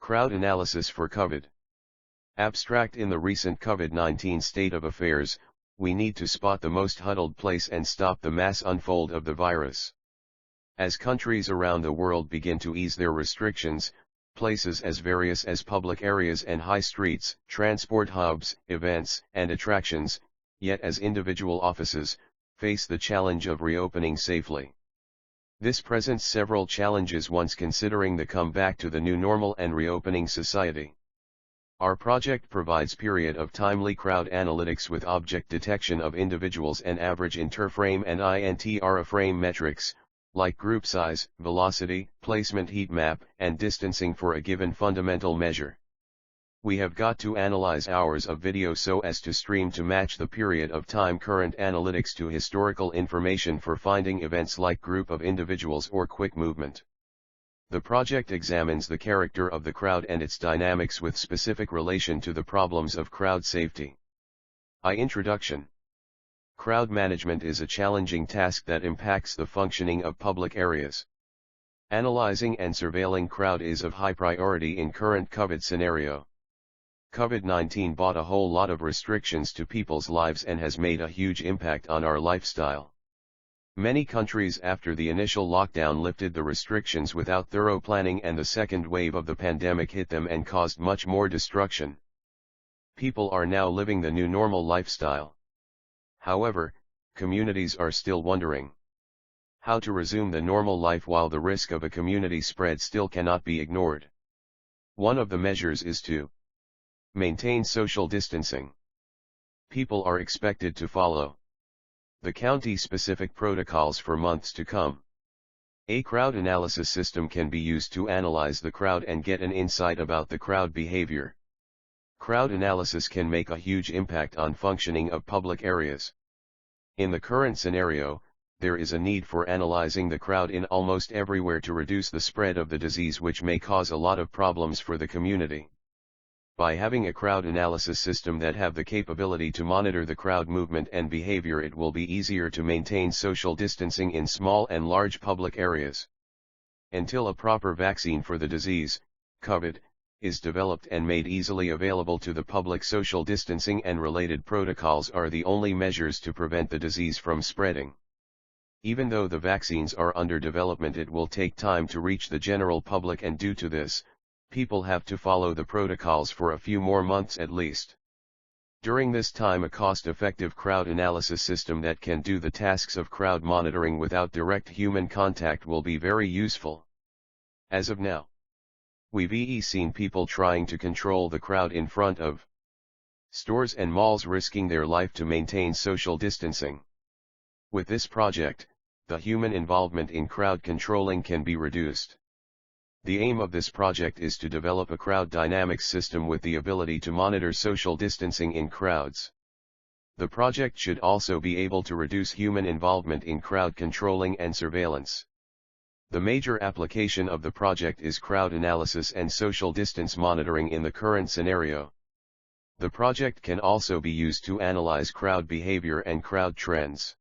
Crowd analysis for COVID. Abstract: in the recent COVID-19 state of affairs, we need to spot the most huddled place and stop the mass unfold of the virus. As countries around the world begin to ease their restrictions, places as various as public areas and high streets, transport hubs, events, and attractions, yet as individual offices, face the challenge of reopening safely. This presents several challenges once considering the comeback to the new normal and reopening society. Our project provides period of timely crowd analytics with object detection of individuals and average interframe and intraframe metrics, like group size, velocity, placement, heat map, and distancing for a given fundamental measure. We have got to analyze hours of video so as to stream to match the period of time current analytics to historical information for finding events like group of individuals or quick movement. The project examines the character of the crowd and its dynamics with specific relation to the problems of crowd safety. Introduction. Crowd management is a challenging task that impacts the functioning of public areas. Analyzing and surveilling crowd is of high priority in current COVID scenario. COVID-19 brought a whole lot of restrictions to people's lives and has made a huge impact on our lifestyle. Many countries after the initial lockdown lifted the restrictions without thorough planning, and the second wave of the pandemic hit them and caused much more destruction. People are now living the new normal lifestyle. However, communities are still wondering how to resume the normal life while the risk of a community spread still cannot be ignored. One of the measures is to maintain social distancing. People are expected to follow the county-specific protocols for months to come. A crowd analysis system can be used to analyze the crowd and get an insight about the crowd behavior. Crowd analysis can make a huge impact on functioning of public areas. In the current scenario, there is a need for analyzing the crowd in almost everywhere to reduce the spread of the disease, which may cause a lot of problems for the community. By having a crowd analysis system that have the capability to monitor the crowd movement and behavior, it will be easier to maintain social distancing in small and large public areas. Until a proper vaccine for the disease, COVID, is developed and made easily available to the public, social distancing and related protocols are the only measures to prevent the disease from spreading. Even though the vaccines are under development, it will take time to reach the general public, and due to this, people have to follow the protocols for a few more months at least. During this time, a cost-effective crowd analysis system that can do the tasks of crowd monitoring without direct human contact will be very useful. As of now, we've seen people trying to control the crowd in front of stores and malls, risking their life to maintain social distancing. With this project, the human involvement in crowd controlling can be reduced. The aim of this project is to develop a crowd dynamics system with the ability to monitor social distancing in crowds. The project should also be able to reduce human involvement in crowd controlling and surveillance. The major application of the project is crowd analysis and social distance monitoring in the current scenario. The project can also be used to analyze crowd behavior and crowd trends.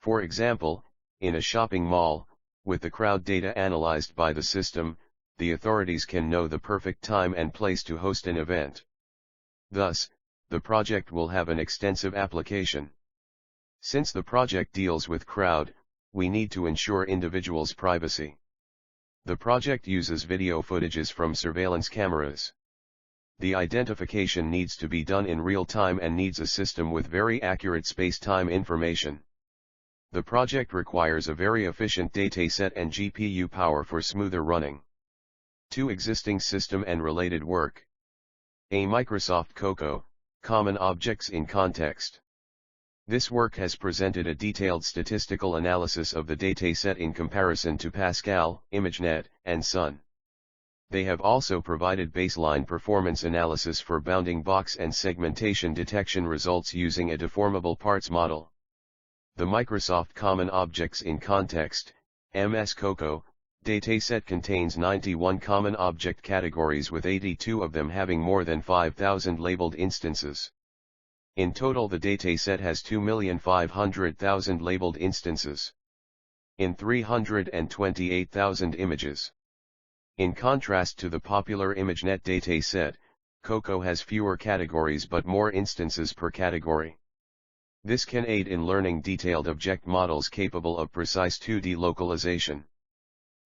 For example, in a shopping mall, with the crowd data analyzed by the system, the authorities can know the perfect time and place to host an event. Thus, the project will have an extensive application. Since the project deals with crowd, we need to ensure individuals' privacy. The project uses video footages from surveillance cameras. The identification needs to be done in real time and needs a system with very accurate space-time information. The project requires a very efficient dataset and GPU power for smoother running. 2 existing system and related work. A Microsoft COCO, Common Objects in Context. This work has presented a detailed statistical analysis of the dataset in comparison to Pascal, ImageNet, and Sun. They have also provided baseline performance analysis for bounding box and segmentation detection results using a deformable parts model. The Microsoft Common Objects in Context, MS COCO, dataset contains 91 common object categories, with 82 of them having more than 5,000 labeled instances. In total, the dataset has 2,500,000 labeled instances in 328,000 images. In contrast to the popular ImageNet dataset, COCO has fewer categories but more instances per category. This can aid in learning detailed object models capable of precise 2D localization.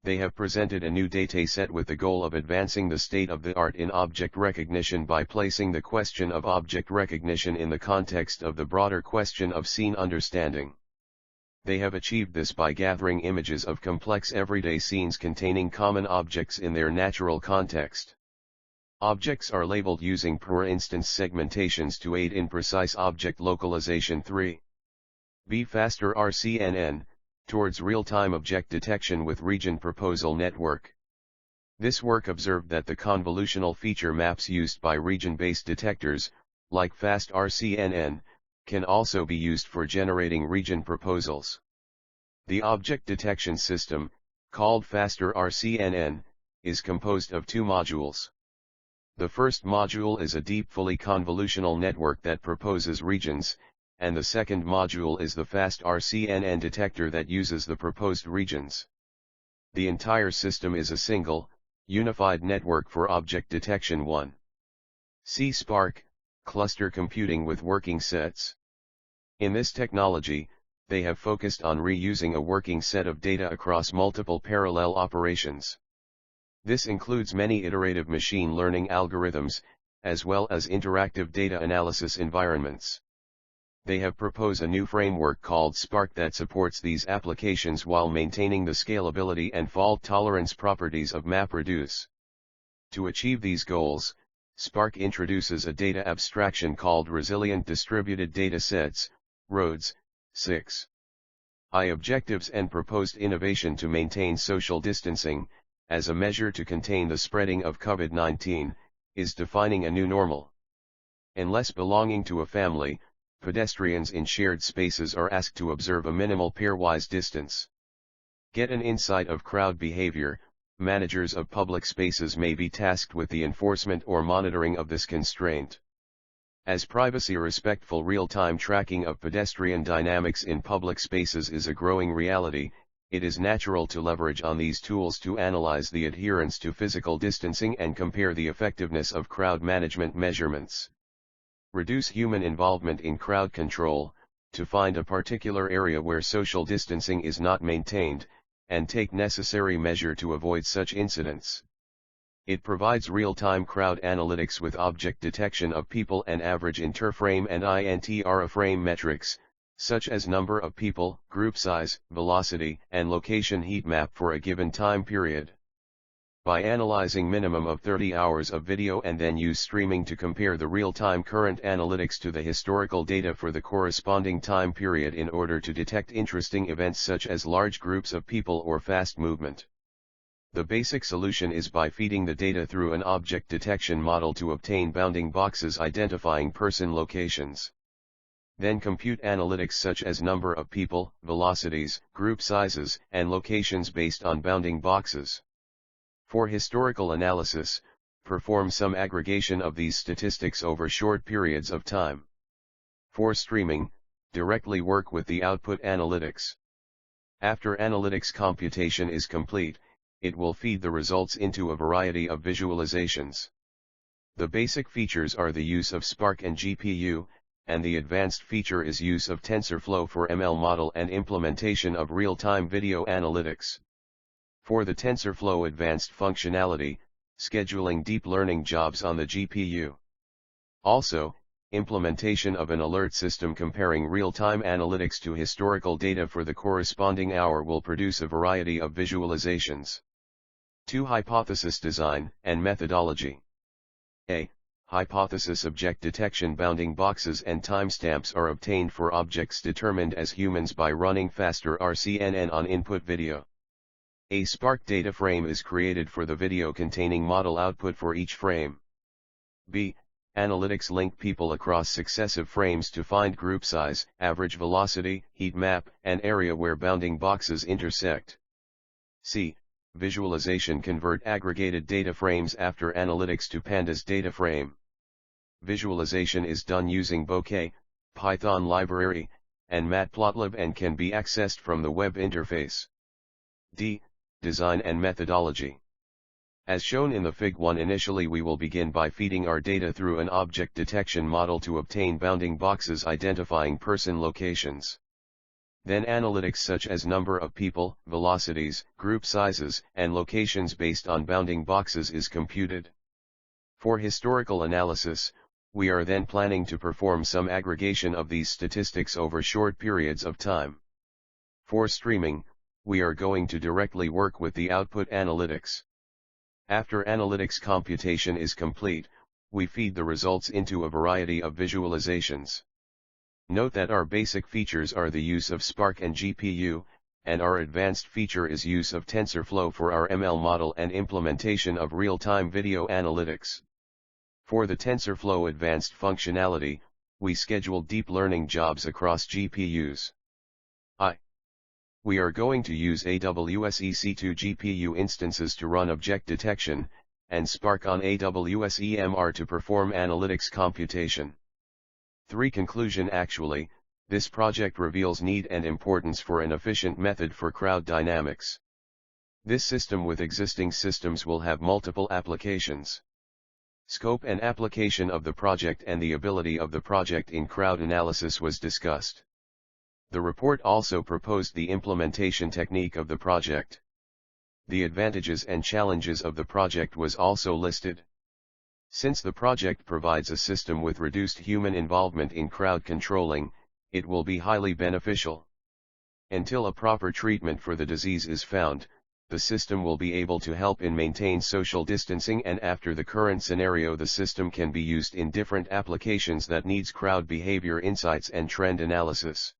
They have presented a new dataset with the goal of advancing the state-of-the-art in object recognition by placing the question of object recognition in the context of the broader question of scene understanding. They have achieved this by gathering images of complex everyday scenes containing common objects in their natural context. Objects are labeled using per-instance segmentations to aid in precise object localization. 3. Faster RCNN, towards real-time object detection with region proposal network. This work observed that the convolutional feature maps used by region-based detectors, like fast RCNN, can also be used for generating region proposals. The object detection system, called faster RCNN, is composed of two modules. The first module is a deep fully convolutional network that proposes regions, and the second module is the fast RCNN detector that uses the proposed regions. The entire system is a single, unified network for object detection. 1. C. Spark, cluster computing with working sets. In this technology, they have focused on reusing a working set of data across multiple parallel operations. This includes many iterative machine learning algorithms, as well as interactive data analysis environments. They have proposed a new framework called Spark that supports these applications while maintaining the scalability and fault tolerance properties of MapReduce. To achieve these goals, Spark introduces a data abstraction called Resilient Distributed Data Sets, RODS. 6. Objectives and proposed innovation to maintain social distancing, as a measure to contain the spreading of COVID-19, is defining a new normal. Unless belonging to a family, pedestrians in shared spaces are asked to observe a minimal pairwise distance. Get an insight of crowd behavior. Managers of public spaces may be tasked with the enforcement or monitoring of this constraint. As privacy-respectful real-time tracking of pedestrian dynamics in public spaces is a growing reality, it is natural to leverage on these tools to analyze the adherence to physical distancing and compare the effectiveness of crowd management measurements. Reduce human involvement in crowd control, to find a particular area where social distancing is not maintained, and take necessary measure to avoid such incidents. It provides real-time crowd analytics with object detection of people and average interframe and intraframe metrics, such as number of people, group size, velocity, and location heatmap for a given time period. By analyzing minimum of 30 hours of video and then use streaming to compare the real-time current analytics to the historical data for the corresponding time period in order to detect interesting events such as large groups of people or fast movement. The basic solution is by feeding the data through an object detection model to obtain bounding boxes identifying person locations. Then compute analytics such as number of people, velocities, group sizes, and locations based on bounding boxes. For historical analysis, perform some aggregation of these statistics over short periods of time. For streaming, directly work with the output analytics. After analytics computation is complete, it will feed the results into a variety of visualizations. The basic features are the use of Spark and GPU, and the advanced feature is use of TensorFlow for ML model and implementation of real-time video analytics. For the TensorFlow advanced functionality, scheduling deep learning jobs on the GPU. Also, implementation of an alert system comparing real-time analytics to historical data for the corresponding hour will produce a variety of visualizations. 2. Hypothesis design and methodology. A. Hypothesis object detection. Bounding boxes and timestamps are obtained for objects determined as humans by running faster RCNN on input video. A Spark data frame is created for the video containing model output for each frame. B. Analytics link people across successive frames to find group size, average velocity, heat map, and area where bounding boxes intersect. C. Visualization convert aggregated data frames after analytics to pandas data frame. Visualization is done using Bokeh, Python library, and Matplotlib and can be accessed from the web interface. D. Design and methodology. As shown in the Fig 1, initially we will begin by feeding our data through an object detection model to obtain bounding boxes identifying person locations. Then analytics such as number of people, velocities, group sizes, and locations based on bounding boxes is computed. For historical analysis, we are then planning to perform some aggregation of these statistics over short periods of time. For streaming, we are going to directly work with the output analytics. After analytics computation is complete, we feed the results into a variety of visualizations. Note that our basic features are the use of Spark and GPU, and our advanced feature is use of TensorFlow for our ML model and implementation of real-time video analytics. For the TensorFlow advanced functionality, we scheduled deep learning jobs across GPUs. We are going to use AWS EC2 GPU instances to run object detection, and Spark on AWS EMR to perform analytics computation. 3. Conclusion. Actually, this project reveals need and importance for an efficient method for crowd dynamics. This system with existing systems will have multiple applications. Scope and application of the project and the ability of the project in crowd analysis was discussed. The report also proposed the implementation technique of the project. The advantages and challenges of the project was also listed. Since the project provides a system with reduced human involvement in crowd controlling, it will be highly beneficial. Until a proper treatment for the disease is found, the system will be able to help in maintain social distancing, and after the current scenario the system can be used in different applications that needs crowd behavior insights and trend analysis.